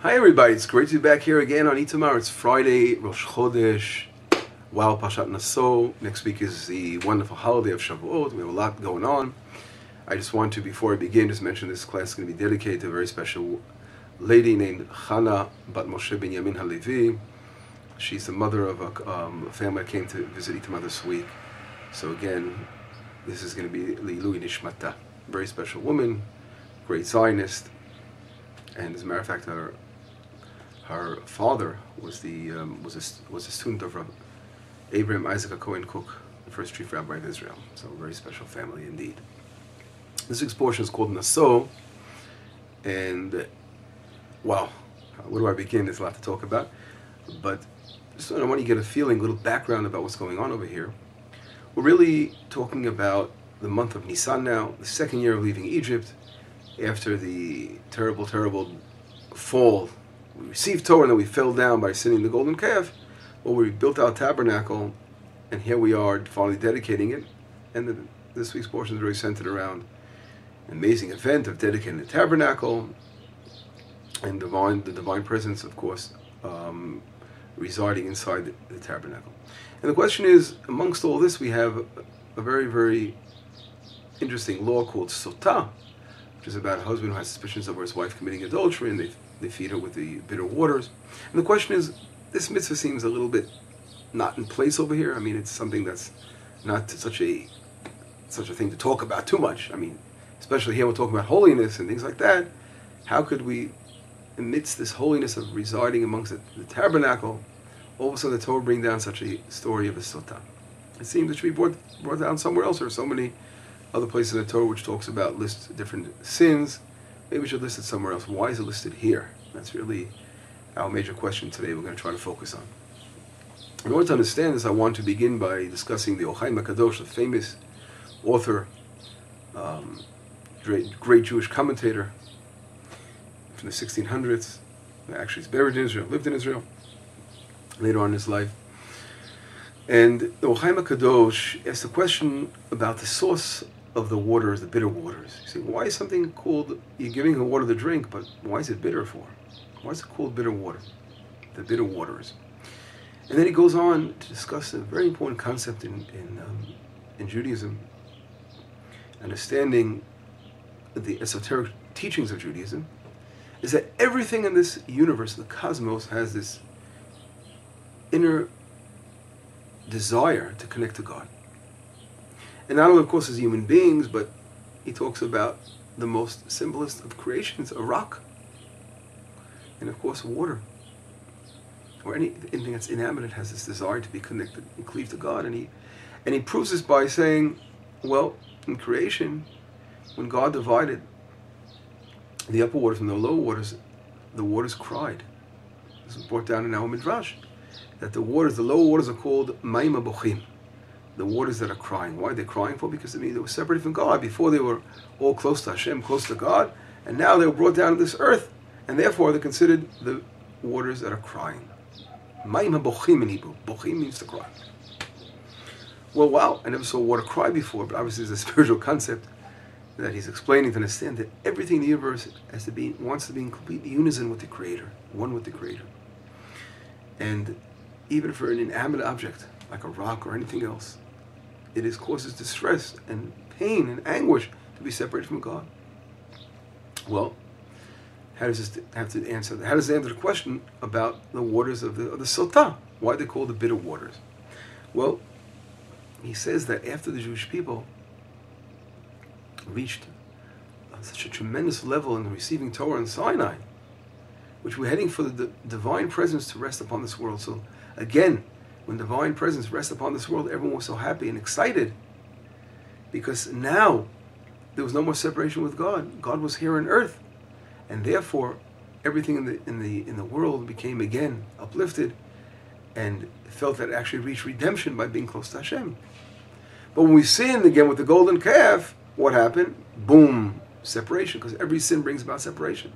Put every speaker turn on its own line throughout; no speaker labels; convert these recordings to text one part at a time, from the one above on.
Hi everybody, it's great to be back here again on Itamar. It's Friday, Rosh Chodesh. Wow, Parashat Naso. Next week is the wonderful holiday of Shavuot. We have a lot going on. I just want to, before I begin, just mention this class is going to be dedicated to a very special lady named Chana Bat Moshe Ben Yamin Halevi. She's the mother of a family that came to visit Itamar this week. So again, this is going to be Li'ilui Nishmata. Very special woman, great Zionist, and as a matter of fact, her father was a student of Abraham Isaac Cohen Cook, the first chief rabbi of Israel. So a very special family indeed. This week's portion is called Naso, and wow, where do I begin? There's a lot to talk about, but just I want you to get a feeling, a little background about what's going on over here. We're really talking about the month of Nisan now, the second year of leaving Egypt, after the terrible fall. We received Torah and then we fell down by sinning the golden calf. Well, we built our tabernacle, and here we are finally dedicating it. And this week's portion is really centered around an amazing event of dedicating the tabernacle and the divine presence, of course, residing inside the tabernacle. And the question is, amongst all this, we have a very, very interesting law called sotah, which is about a husband who has suspicions over his wife committing adultery, and they feed her with the bitter waters. And the question is, this mitzvah seems a little bit not in place over here. I mean, it's something that's not such a thing to talk about too much. I mean, especially here we're talking about holiness and things like that. How could we, amidst this holiness of residing amongst the tabernacle, all of a sudden the Torah bring down such a story of a sotah? It seems it should be brought down somewhere else. There are so many other places in the Torah which talks about, lists different sins. Maybe we should list it somewhere else. Why is it listed here? That's really our major question today we're going to try to focus on. In order to understand this, I want to begin by discussing the Ochaim HaKadosh, the famous author, great Jewish commentator from the 1600s. Actually, he's buried in Israel, lived in Israel later on in his life. And the Ochaim HaKadosh asked a question about the source of the waters, the bitter waters. You say, why is something called, you're giving a water to drink, but why is it bitter for? Why is it called bitter water? The bitter waters. And then he goes on to discuss a very important concept in Judaism, understanding the esoteric teachings of Judaism, is that everything in this universe, the cosmos, has this inner desire to connect to God. And not only, of course, as human beings, but he talks about the most simplest of creations, a rock. And of course, water. Or anything that's inanimate has this desire to be connected and cleave to God. And he proves this by saying, well, in creation, when God divided the upper waters from the lower waters, the waters cried. This was brought down in our Midrash, that the lower waters are called Mayim HaBochim, the waters that are crying. Why are they crying for? Because they were separated from God. Before they were all close to Hashem, close to God, and now they were brought down to this earth, and therefore they're considered the waters that are crying. Mayim HaBochim in Hebrew. Bochim means to cry. Well, wow, I never saw water cry before, but obviously there's a spiritual concept that he's explaining to understand that everything in the universe wants to be in complete unison with the Creator, one with the Creator. And even for an inanimate object, like a rock or anything else, it causes distress and pain and anguish to be separated from God. Well, how does this have to answer that? How does it answer the question about the waters of the sotah? Why are they called the bitter waters? Well, he says that after the Jewish people reached such a tremendous level in receiving Torah and Sinai, which we're heading for the divine presence to rest upon this world. So again, when divine presence rests upon this world, everyone was so happy and excited, because now there was no more separation with God. God was here on earth, and therefore everything in the world became again uplifted and felt that it actually reached redemption by being close to Hashem. But when we sinned again with the golden calf, what happened? Boom, separation, because every sin brings about separation.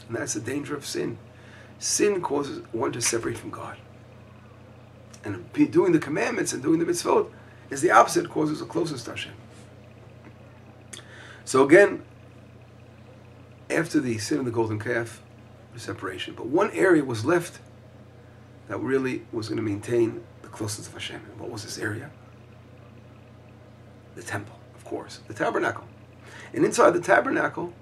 And that's the danger of sin. Sin causes one to separate from God. And doing the commandments and doing the mitzvot is the opposite. It causes a closeness to Hashem. So again, after the sin of the golden calf, separation. But one area was left that really was going to maintain the closeness of Hashem. And what was this area? The temple, of course, the tabernacle. And inside the tabernacle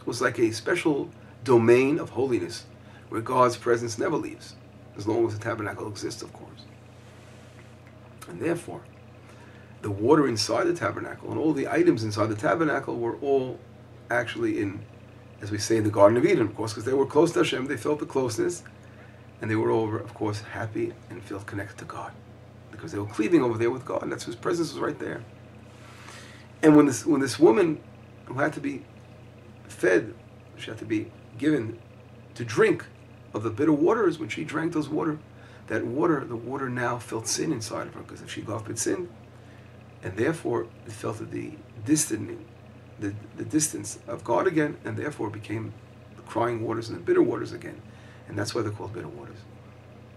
was like a special domain of holiness where God's presence never leaves, as long as the tabernacle exists, of course. And therefore, the water inside the tabernacle and all the items inside the tabernacle were all actually in, as we say, in the Garden of Eden, of course, because they were close to Hashem, they felt the closeness, and they were all, of course, happy and felt connected to God, because they were cleaving over there with God, and that's His presence was right there. And when this woman who had to be fed, she had to be given to drink of the bitter waters, when she drank those water, the water now felt sin inside of her, because if she gave up sin, and therefore it felt the distance of God again, and therefore it became the crying waters and the bitter waters again. And that's why they're called bitter waters.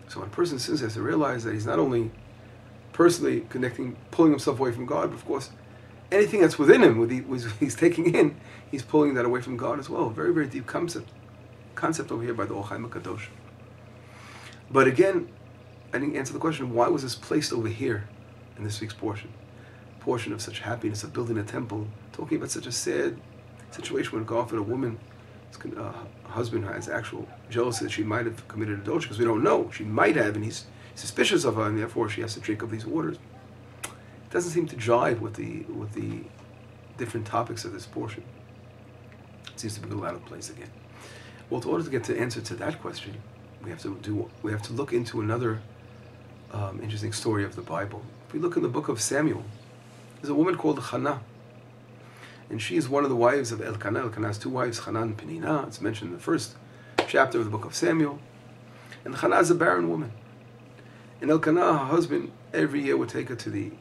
So when a person sins, he has to realize that he's not only personally pulling himself away from God, but of course, anything that's within him, he's taking in, he's pulling that away from God as well. Very, very deep concept over here by the Ochaim HaKadosh. But again, I didn't answer the question, why was this placed over here in this week's portion of such happiness, of building a temple, talking about such a sad situation when God forbid a woman, a husband has actual jealousy that she might have committed adultery, because we don't know. She might have, and he's suspicious of her, and therefore she has to drink of these waters. It doesn't seem to jive with the different topics of this portion. It seems to be a little out of place again. Well, in order to get the answer to that question, we have to look into another interesting story of the Bible. If we look in the book of Samuel, there's a woman called Hannah, and she is one of the wives of Elkanah. Elkanah has two wives, Hannah and Penina. It's mentioned in the first chapter of the book of Samuel. And Hannah is a barren woman. And Elkanah, her husband, every year would take her to the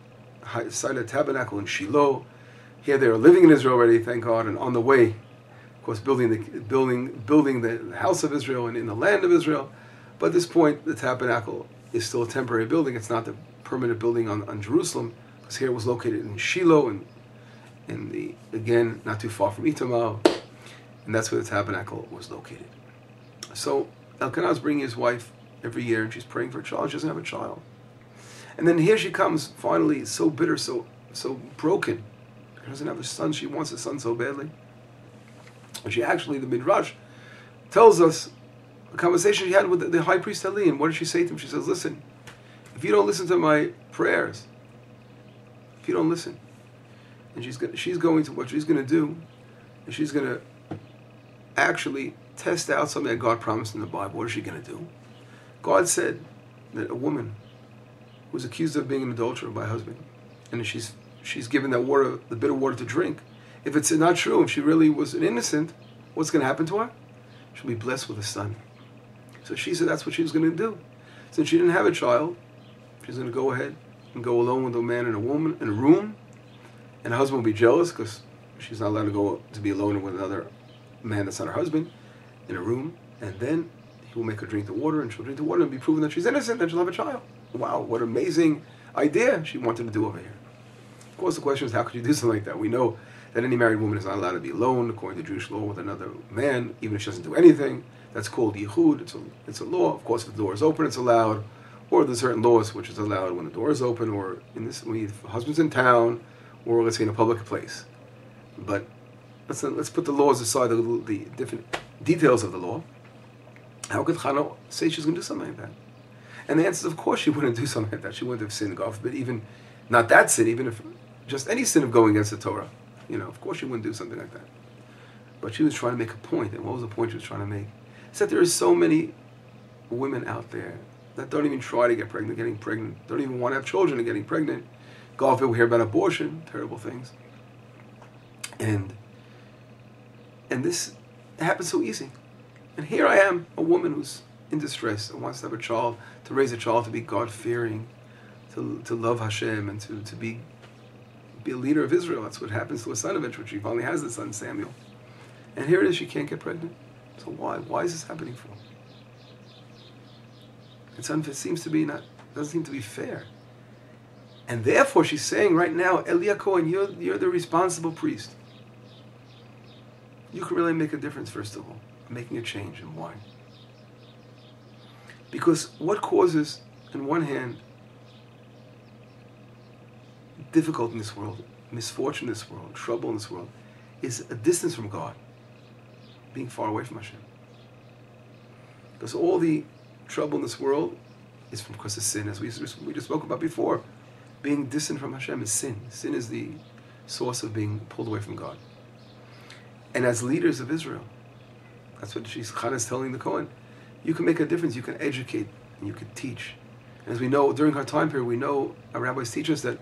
site of the tabernacle in Shiloh. Here they are living in Israel already, thank God, and on the way, of course, building the house of Israel and in the land of Israel. But at this point, the tabernacle is still a temporary building. It's not the permanent building on Jerusalem, because here it was located in Shiloh, and again, not too far from Itamar, and that's where the tabernacle was located. So Elkanah is bringing his wife every year, and she's praying for a child. She doesn't have a child. And then here she comes, finally, so bitter, so broken. She doesn't have a son. She wants a son so badly. And she actually, the Midrash tells us a conversation she had with the high priest Eli. And what did she say to him? She says, listen, if you don't listen to my prayers, if you don't listen, and she's going to what she's going to do, is she's going to actually test out something that God promised in the Bible. What is she going to do? God said that a woman who was accused of being an adulterer by her husband, and she's given that water, the bitter water, to drink. If it's not true, if she really was an innocent, what's going to happen to her? She'll be blessed with a son. So she said that's what she was going to do. Since she didn't have a child, she's going to go ahead and go alone with a man and a woman in a room, and her husband will be jealous because she's not allowed to be alone with another man that's not her husband in a room, and then he will make her drink the water, and she'll drink the water and be proven that she's innocent, and she'll have a child. Wow, what an amazing idea she wanted to do over here. Of course, the question is, how could you do something like that? We know that any married woman is not allowed to be alone, according to Jewish law, with another man, even if she doesn't do anything. That's called yichud. It's a law. Of course, if the door is open, it's allowed. Or there's certain laws which is allowed when the door is open, or when the husband's in town, or let's say in a public place. But let's put the laws aside, the different details of the law. How could Hannah say she's going to do something like that? And the answer is, of course, she wouldn't do something like that. She wouldn't have sinned, God forbid, even not that sin, even if just any sin of going against the Torah. Of course, she wouldn't do something like that. But she was trying to make a point, and what was the point she was trying to make? It's that there are so many women out there that don't even try to get pregnant, getting pregnant, don't even want to have children and getting pregnant. God forbid, we hear about abortion, terrible things. And this happens so easy. And here I am, a woman who's in distress and wants to have a child, to raise a child, to be God-fearing, to love Hashem, and to be a leader of Israel. That's what happens to a son eventually. She finally has the son, Samuel. And here it is, she can't get pregnant. So why? Why is this happening for? It seems to be doesn't seem to be fair. And therefore she's saying right now, Eli Cohen, you're the responsible priest. You can really make a difference, first of all. making a change. And why? Because what causes, on one hand, difficulty in this world, misfortune in this world, trouble in this world, is a distance from God, being far away from Hashem. Because all the trouble in this world is because of sin, as we just spoke about before. Being distant from Hashem is sin. Sin is the source of being pulled away from God. And as leaders of Israel, that's what Chana is telling the Kohen. You can make a difference. You can educate and you can teach. And as we know, during our time period, we know our rabbis teach us that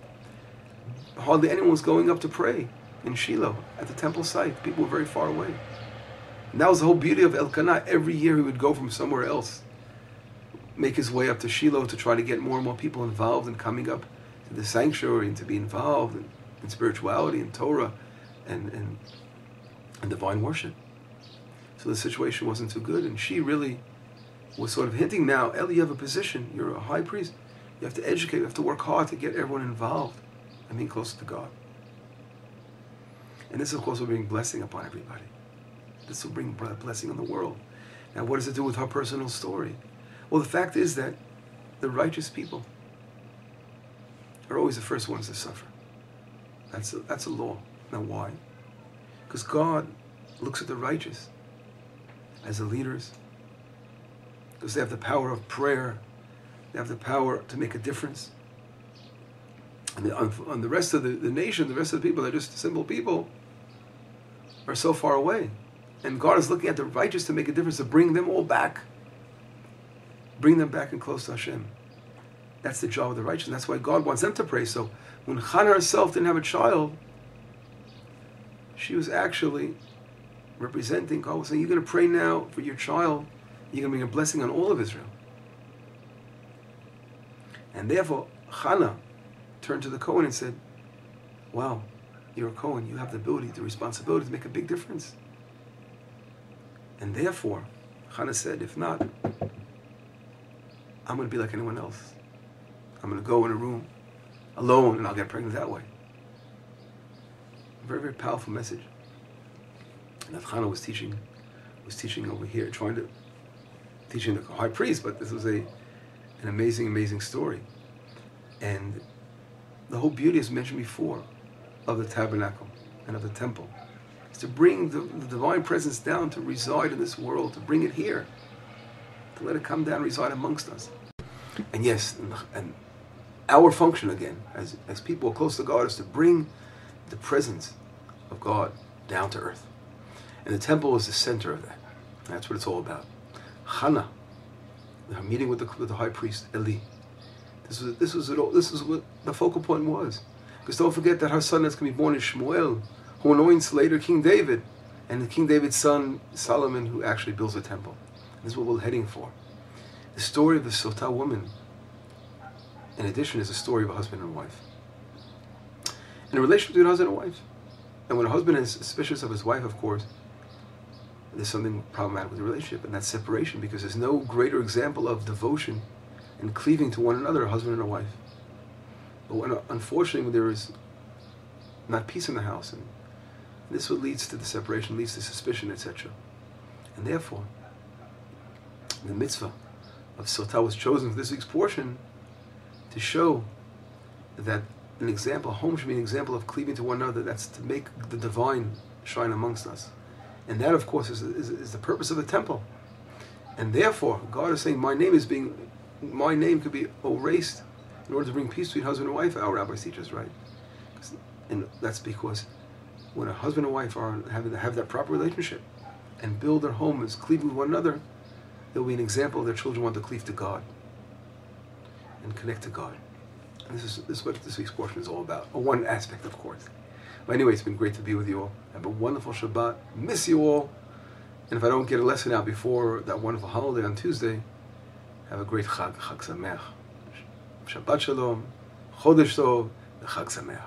hardly anyone was going up to pray in Shiloh at the temple site. People were very far away. And that was the whole beauty of Elkanah. Every year he would go from somewhere else, make his way up to Shiloh to try to get more and more people involved in coming up to the sanctuary and to be involved in spirituality and Torah and divine worship. So the situation wasn't too good, and she really was sort of hinting now, Eli, you have a position, you're a high priest, you have to educate, you have to work hard to get everyone involved and being closer to God. And this, of course, will bring blessing upon everybody. This will bring blessing on the world. Now, what does it do with her personal story? Well, the fact is that the righteous people are always the first ones to suffer. That's a law. Now, why? Because God looks at the righteous as the leaders, because they have the power of prayer, they have the power to make a difference. And on the rest of the nation, the rest of the people, they're just simple people, are so far away. And God is looking at the righteous to make a difference, to bring them all back. Bring them back and close to Hashem. That's the job of the righteous. And that's why God wants them to pray. So when Hannah herself didn't have a child, she was actually representing God, was saying, you're going to pray now for your child, you're going to bring a blessing on all of Israel. And therefore, Hannah turned to the Kohen and said, wow, you're a Kohen, you have the ability, the responsibility to make a big difference. And therefore, Hannah said, if not, I'm going to be like anyone else. I'm going to go in a room alone and I'll get pregnant that way. A very, very powerful message. And that Hannah was teaching over here, teaching the high priest, but this was an amazing, amazing story. And the whole beauty, as mentioned before, of the tabernacle and of the temple is to bring the divine presence down to reside in this world, to bring it here, to let it come down and reside amongst us. And yes, and our function again, as people close to God, is to bring the presence of God down to earth. And the temple is the center of that. That's what it's all about. Hannah, her meeting with the high priest Eli. This was what the focal point was. Because don't forget that her son that's going to be born is Shmuel, who anoints later King David, and King David's son Solomon, who actually builds the temple. This is what we're heading for. The story of the Sotah woman, in addition, is a story of a husband and wife. And a relationship between a husband and wife. And when a husband is suspicious of his wife, of course, there's something problematic with the relationship, and that's separation, because there's no greater example of devotion and cleaving to one another, a husband and a wife. But unfortunately, when there is not peace in the house, and this is what leads to the separation, leads to suspicion, etc. And therefore, the mitzvah of Sotah was chosen for this week's portion to show that an example, home should be an example of cleaving to one another. That's to make the divine shine amongst us. And that, of course, is the purpose of the temple. And therefore, God is saying, my name could be erased in order to bring peace between husband and wife. Our rabbis teach us, right? And that's because when a husband and wife are have that proper relationship and build their home as cleaving with one another, there will be an example of their children want to cleave to God and connect to God. And this is what this week's portion is all about. Or one aspect, of course. But anyway, it's been great to be with you all. Have a wonderful Shabbat. Miss you all. And if I don't get a lesson out before that wonderful holiday on Tuesday, have a great Chag Sameach. Shabbat Shalom, Chodesh Tov, Chag Sameach.